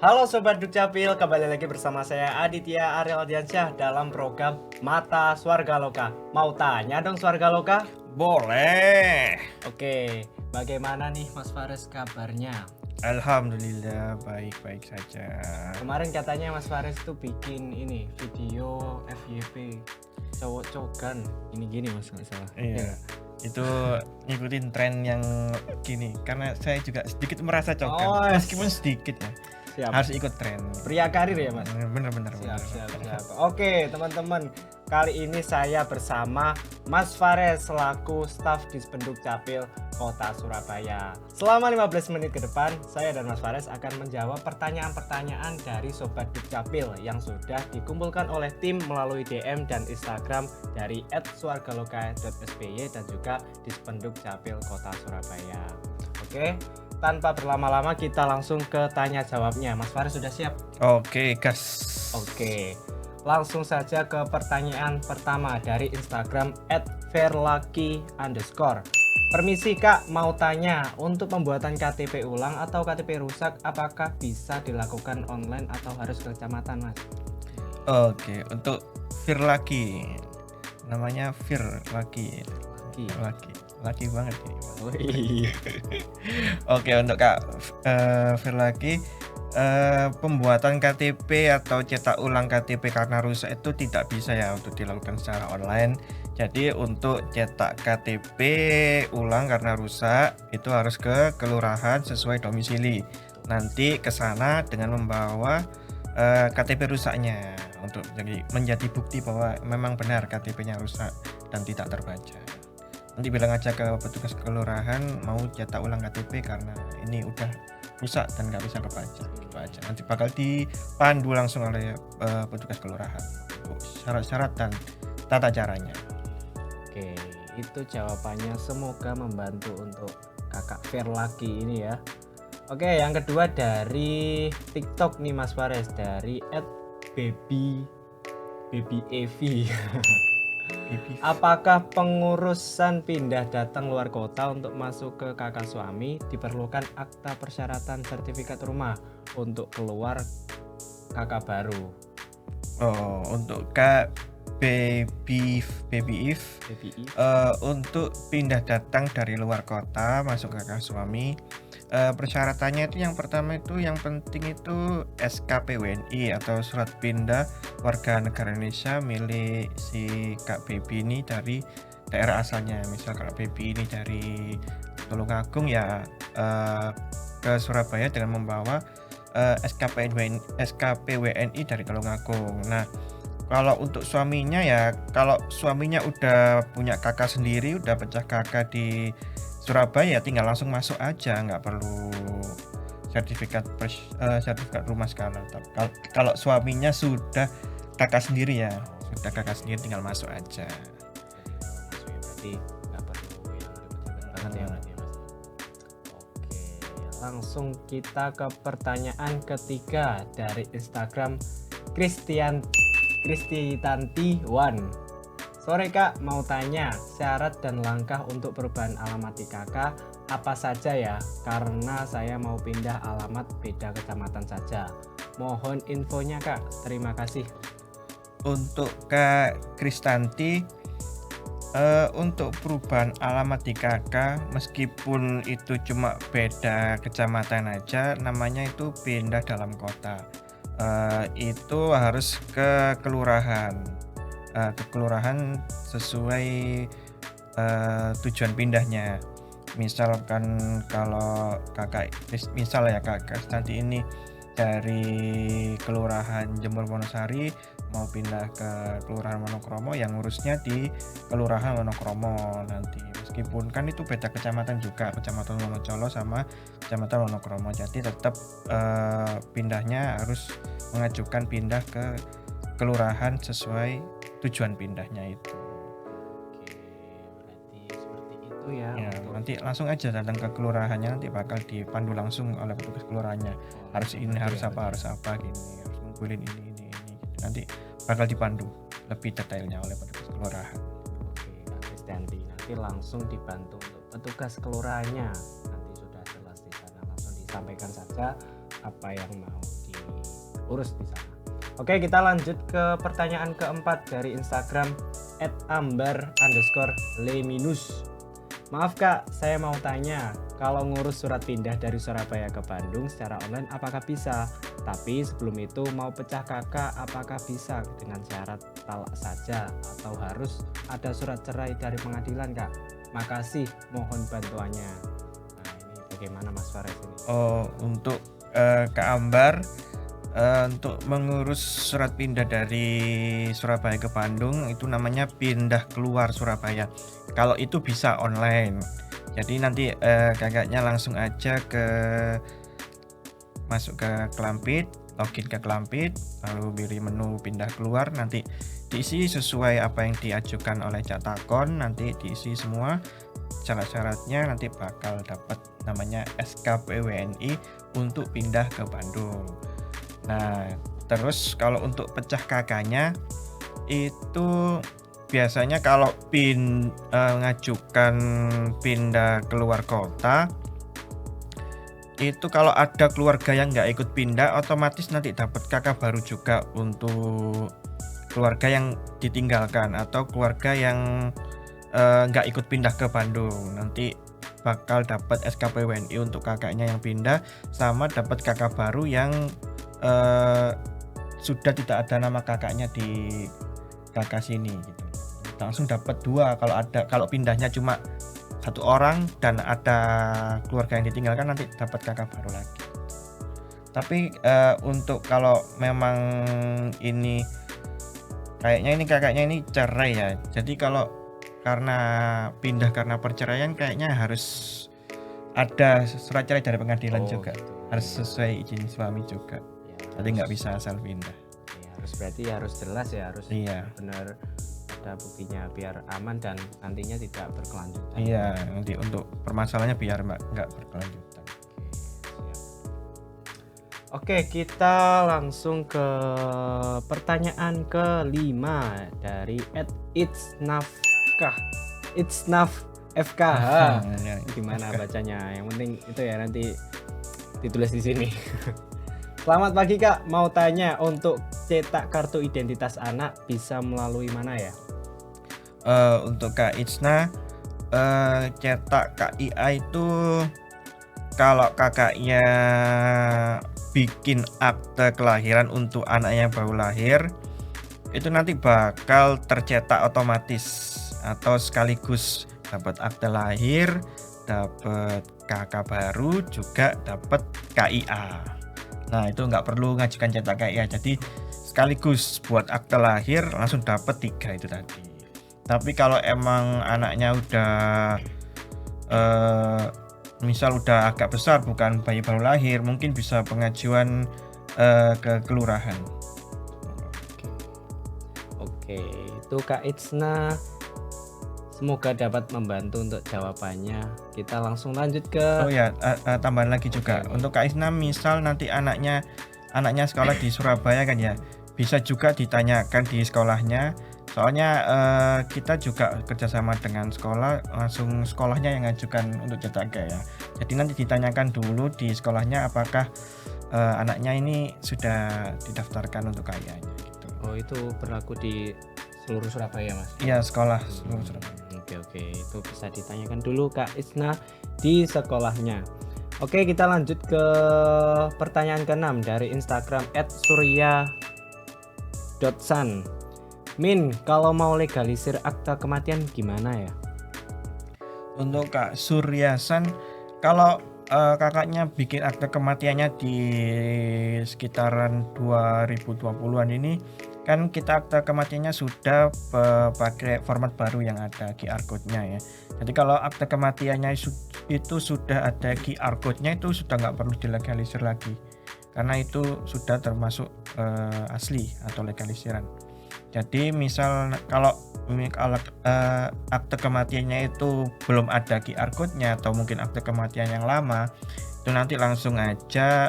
Halo Sobat Dukcapil, kembali lagi bersama saya Aditya Ariel Diansyah dalam program Mata Swarga Loka. Mau tanya dong Swarga Loka? Boleh. Oke, bagaimana nih Mas Faris kabarnya? Alhamdulillah baik-baik saja. Kemarin katanya Mas Faris tuh bikin ini video FYP cowok-cowokan gini-gini Mas, nggak salah. Iya. Itu ngikutin tren yang gini karena saya juga sedikit merasa Oh, cokan. Meskipun sedikit ya. Siap. Harus ikut tren. Pria karir ya Mas? Bener-bener. Siap. Oke teman-teman, kali ini saya bersama Mas Fares selaku staf Dispenduk Capil Kota Surabaya. Selama 15 menit ke depan, saya dan Mas Fares akan menjawab pertanyaan-pertanyaan dari Sobat Dukcapil yang sudah dikumpulkan oleh tim melalui DM dan Instagram dari @swargaloka.sby dan juga Dispenduk Capil Kota Surabaya. Oke, tanpa berlama-lama kita langsung ke tanya jawabnya. Mas Faris sudah siap? Oke, gas. Oke, langsung saja ke pertanyaan pertama dari Instagram @fairlucky_. Permisi Kak, mau tanya, untuk pembuatan KTP ulang atau KTP rusak apakah bisa dilakukan online atau harus ke kecamatan Mas? Oke, untuk Firlaki. Namanya Firlaki. Laki banget ini. Oh iya. Oke, untuk Kak Firlaki, pembuatan KTP atau cetak ulang KTP karena rusak itu tidak bisa ya untuk dilakukan secara online. Jadi untuk cetak KTP ulang karena rusak itu harus ke kelurahan sesuai domisili. Nanti ke sana dengan membawa KTP rusaknya untuk menjadi bukti bahwa memang benar KTP-nya rusak dan tidak terbaca. Nanti bilang aja ke petugas kelurahan mau cetak ulang KTP karena ini udah rusak dan nggak bisa kebaca gitu aja. Nanti bakal dipandu langsung oleh petugas kelurahan syarat-syarat dan tata caranya. Oke, itu jawabannya, semoga membantu untuk kakak Fairlucky ini ya. Oke, yang kedua dari TikTok nih Mas Fares, dari @baby_evi. Apakah pengurusan pindah datang luar kota untuk masuk ke kakak suami diperlukan akta persyaratan sertifikat rumah untuk keluar kakak baru? Oh, untuk Kak Baby If untuk pindah datang dari luar kota masuk ke kakak suami, persyaratannya itu yang pertama itu yang penting itu SKPWNI atau surat pindah warga negara Indonesia milik si Kak Baby ini dari daerah asalnya. Misal Kak Baby ini dari Tulungagung ya, ke Surabaya dengan membawa SKPWNI dari Tulungagung. Nah, kalau untuk suaminya ya, kalau suaminya udah punya kakak sendiri, udah pecah kakak di Surabaya, tinggal langsung masuk aja, nggak perlu sertifikat rumah segala. Kalau suaminya sudah kakak sendiri ya, tinggal masuk aja. Berarti nggak perlu yang ribet-ribet banget ya berarti Mas. Oke, langsung kita ke pertanyaan ketiga dari Instagram Kristianti1. Sore Kak, mau tanya syarat dan langkah untuk perubahan alamat di KK apa saja ya? Karena saya mau pindah alamat beda kecamatan saja. Mohon infonya Kak, terima kasih. Untuk Kak Kristanti, untuk perubahan alamat di KK meskipun itu cuma beda kecamatan aja, namanya itu pindah dalam kota. Itu harus ke kelurahan. Sesuai tujuan pindahnya. Misalkan kalau kakak nanti ini dari kelurahan Jember Wonosari mau pindah ke kelurahan Wonokromo, yang ngurusnya di kelurahan Wonokromo nanti. Meskipun kan itu beda kecamatan juga, kecamatan Wonocolo sama kecamatan Wonokromo, jadi tetap pindahnya harus mengajukan pindah ke kelurahan sesuai tujuan pindahnya itu. Oke, berarti seperti itu ya. Nanti langsung aja datang ke kelurahannya, nanti bakal dipandu langsung oleh petugas kelurahannya. Harus ini, harus apa gini, harus ngumpulin ini gitu. Nanti bakal dipandu lebih detailnya oleh petugas kelurahan. Oke, Kak Kristianti, nanti langsung dibantu untuk petugas kelurahannya. Nanti sudah jelas di sana, langsung disampaikan saja apa yang mau di urus di sana. Oke, kita lanjut ke pertanyaan keempat dari Instagram @ambar_leminus. Maaf Kak, saya mau tanya, kalau ngurus surat pindah dari Surabaya ke Bandung secara online apakah bisa? Tapi sebelum itu mau pecah kakak, apakah bisa dengan syarat talak saja atau harus ada surat cerai dari pengadilan Kak? Makasih, mohon bantuannya. Nah ini bagaimana Mas Fares ini? Untuk Kak Ambar, untuk mengurus surat pindah dari Surabaya ke Bandung itu namanya pindah keluar Surabaya. Kalau itu bisa online. Jadi nanti kakaknya langsung aja masuk ke Klampit, login ke Klampit, lalu pilih menu pindah keluar, nanti diisi sesuai apa yang diajukan oleh Cak Takon, nanti diisi semua syarat-syaratnya, nanti bakal dapat namanya SKPWNI untuk pindah ke Bandung. Nah, terus kalau untuk pecah kakaknya itu biasanya kalau ngajukan pindah keluar kota itu kalau ada keluarga yang nggak ikut pindah otomatis nanti dapat kakak baru juga untuk keluarga yang ditinggalkan atau keluarga yang nggak ikut pindah ke Bandung, nanti bakal dapat SKPWNI untuk kakaknya yang pindah sama dapat kakak baru yang sudah tidak ada nama kakaknya di kakak sini gitu. Langsung dapat 2 kalau pindahnya cuma 1 orang dan ada keluarga yang ditinggalkan nanti dapat kakak baru lagi. Tapi untuk kalau memang ini kayaknya ini kakaknya ini cerai ya. Jadi kalau karena pindah karena perceraian kayaknya harus ada surat cerai dari pengadilan juga. Gitu. Harus sesuai izin suami juga. Ya, Jadi nggak bisa asal pindah. Ya, berarti harus jelas ya, harus benar ada buktinya biar aman dan nantinya tidak berkelanjutan. Iya, nanti untuk permasalahannya biar nggak berkelanjutan. Oke, kita langsung ke pertanyaan kelima dari @itsnafkah. Gimana bacanya? Yang penting itu ya nanti ditulis di sini. Selamat pagi Kak, mau tanya untuk cetak kartu identitas anak bisa melalui mana ya? Untuk Kak Itsna, cetak KIA itu kalau kakaknya bikin akte kelahiran untuk anak yang baru lahir itu nanti bakal tercetak otomatis atau sekaligus dapat akte lahir, dapat kakak baru, juga dapat KIA. Nah itu nggak perlu ngajukan cetak KIA, jadi sekaligus buat akte lahir langsung dapat 3 itu tadi. Tapi kalau emang anaknya udah misal udah agak besar, bukan bayi baru lahir, mungkin bisa pengajuan ke kelurahan. Oke, itu Kak Itsna, semoga dapat membantu untuk jawabannya. Kita langsung lanjut ke tambahan lagi juga. Untuk Kak Itsna, misal nanti anaknya sekolah di Surabaya kan ya, bisa juga ditanyakan di sekolahnya. Soalnya kita juga kerjasama dengan sekolah, langsung sekolahnya yang ngajukan untuk cetak KIA. Jadi nanti ditanyakan dulu di sekolahnya apakah anaknya ini sudah didaftarkan untuk KIA-nya gitu. Oh, itu berlaku di seluruh Surabaya Mas? Iya, sekolah seluruh Surabaya. Oke, itu bisa ditanyakan dulu Kak Itsna di sekolahnya. Oke, kita lanjut ke pertanyaan ke-6 dari Instagram @surya.san. Min, kalau mau legalisir akta kematian gimana ya? Untuk Kak Suryasan, kalau kakaknya bikin akta kematiannya di sekitaran 2020-an ini, kan kita akta kematiannya sudah pakai format baru yang ada QR code-nya ya. Jadi kalau akta kematiannya itu sudah ada QR code-nya, itu sudah nggak perlu dilegalisir lagi, karena itu sudah termasuk asli atau legalisiran. Jadi misal kalau akte kematiannya itu belum ada QR code-nya atau mungkin akte kematian yang lama, itu nanti langsung aja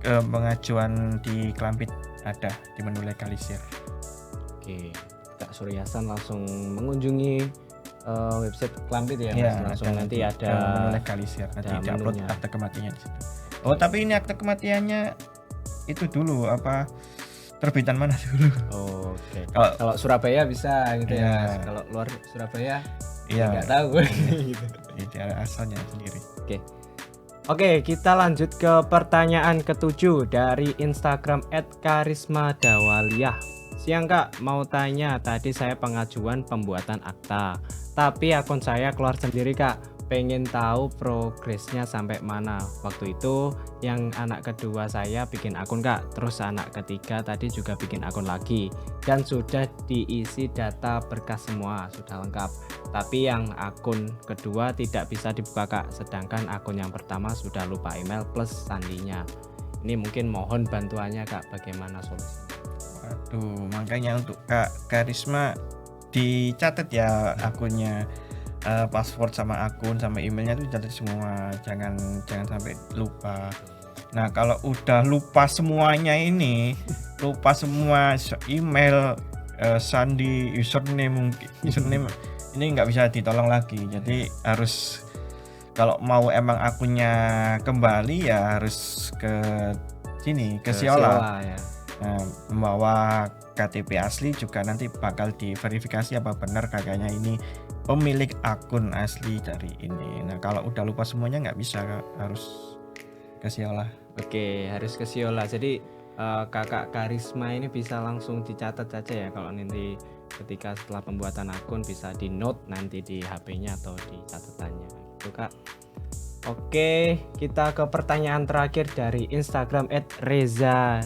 pengajuan di Klampit ada di menu legalisir. Oke, Kak Suryasan langsung mengunjungi website Klampit ya, Mas? Langsung nanti ada menu legalisir, nanti diupload menunya. akte kematiannya di situ. Oh, tapi ini akte kematiannya itu dulu apa terbitan mana dulu? Oke. Kalau Kalau Surabaya bisa gitu ya, Iya. Mas. Kalau luar Surabaya iya, nggak tahu gitu. itu asalnya sendiri. Oke, kita lanjut ke pertanyaan ketujuh dari Instagram @karismadawaliyah. Siang Kak, mau tanya, tadi saya pengajuan pembuatan akta, tapi akun saya keluar sendiri Kak. Pengen tahu progresnya sampai mana. Waktu itu yang anak kedua saya bikin akun Kak, terus anak ketiga tadi juga bikin akun lagi, dan sudah diisi data berkas semua, sudah lengkap. Tapi yang akun kedua tidak bisa dibuka Kak, sedangkan akun yang pertama sudah lupa email plus sandinya. Ini mungkin mohon bantuannya Kak, bagaimana solusinya? Waduh, makanya untuk Kak Karisma dicatat ya akunnya, password sama akun sama emailnya itu dicatat semua, jangan sampai lupa. Nah, kalau udah lupa semuanya ini, lupa semua email, sandi, username ini nggak bisa ditolong lagi. Jadi harus kalau mau emang akunnya kembali ya harus ke sini, ke Siola. Ya. Nah, membawa KTP asli juga nanti bakal diverifikasi apa benar kakaknya ini pemilik akun asli dari ini. Nah, kalau udah lupa semuanya nggak bisa Kak, harus ke Siola. Oke, harus ke Siola. Jadi Kakak Karisma ini bisa langsung dicatat saja ya, kalau nanti ketika setelah pembuatan akun bisa di note nanti di HP-nya atau di catatannya gitu Kak. Oke, kita ke pertanyaan terakhir dari Instagram @reza_ndi.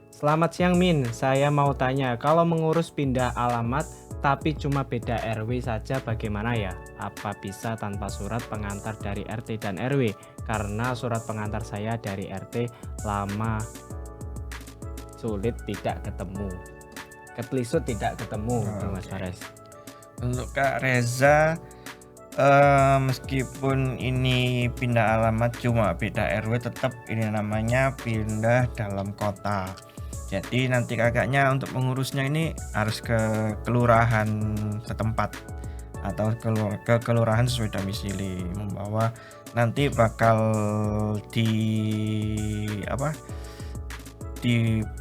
Selamat siang Min, saya mau tanya, kalau mengurus pindah alamat tapi cuma beda RW saja bagaimana ya? Apa bisa tanpa surat pengantar dari RT dan RW? Karena surat pengantar saya dari RT lama, sulit tidak ketemu. Ketelisut tidak ketemu, Mas Oke. Fares. Untuk Kak Reza, meskipun ini pindah alamat cuma beda RW, tetap ini namanya pindah dalam kota. Jadi nanti kakaknya untuk mengurusnya ini harus ke kelurahan setempat atau ke kelurahan sesuai domisili, membawa nanti bakal di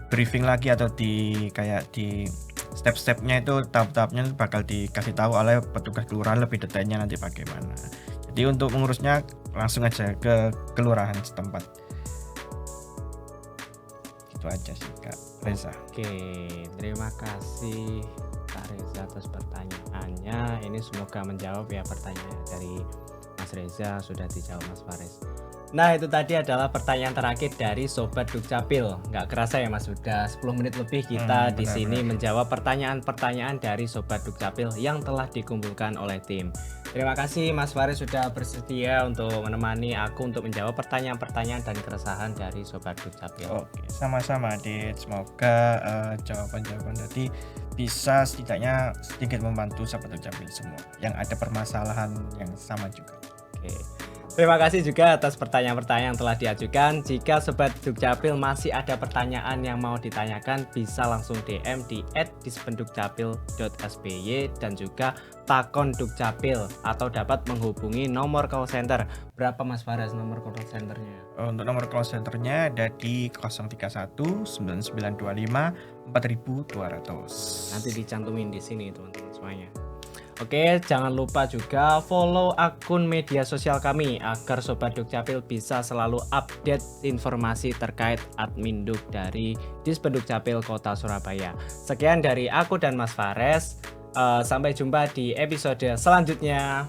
briefing lagi atau di kayak di step-stepnya itu, tahap-tahapnya bakal dikasih tahu oleh petugas kelurahan lebih detailnya nanti bagaimana. Jadi untuk mengurusnya langsung aja ke kelurahan setempat. Itu aja sih Kak Reza. Oke, terima kasih Kak Reza atas pertanyaannya. Ini semoga menjawab ya pertanyaan dari Mas Reza, sudah dijawab Mas Fares. Nah, itu tadi adalah pertanyaan terakhir dari Sobat Dukcapil. Nggak kerasa ya Mas, sudah 10 menit lebih kita di sini menjawab pertanyaan-pertanyaan dari Sobat Dukcapil yang telah dikumpulkan oleh tim. Terima kasih Mas Faris sudah bersedia untuk menemani aku untuk menjawab pertanyaan-pertanyaan dan keresahan dari Sobat Dukcapil. Oke, sama-sama Dit. Semoga jawaban-jawaban tadi bisa setidaknya sedikit membantu Sobat Dukcapil semua yang ada permasalahan yang sama juga. Oke. Terima kasih juga atas pertanyaan-pertanyaan yang telah diajukan. Jika Sobat Dukcapil masih ada pertanyaan yang mau ditanyakan, bisa langsung DM di @dispendukcapil.sby dan juga Takon Dukcapil, atau dapat menghubungi nomor call center. Berapa Mas Faras nomor call centernya? Untuk nomor call centernya ada di 031 9925 4200. Nanti dicantumin di sini teman-teman semuanya. Oke, jangan lupa juga follow akun media sosial kami agar Sobat Dukcapil bisa selalu update informasi terkait admin Duk dari Dispendukcapil Kota Surabaya. Sekian dari aku dan Mas Fares. Sampai jumpa di episode selanjutnya.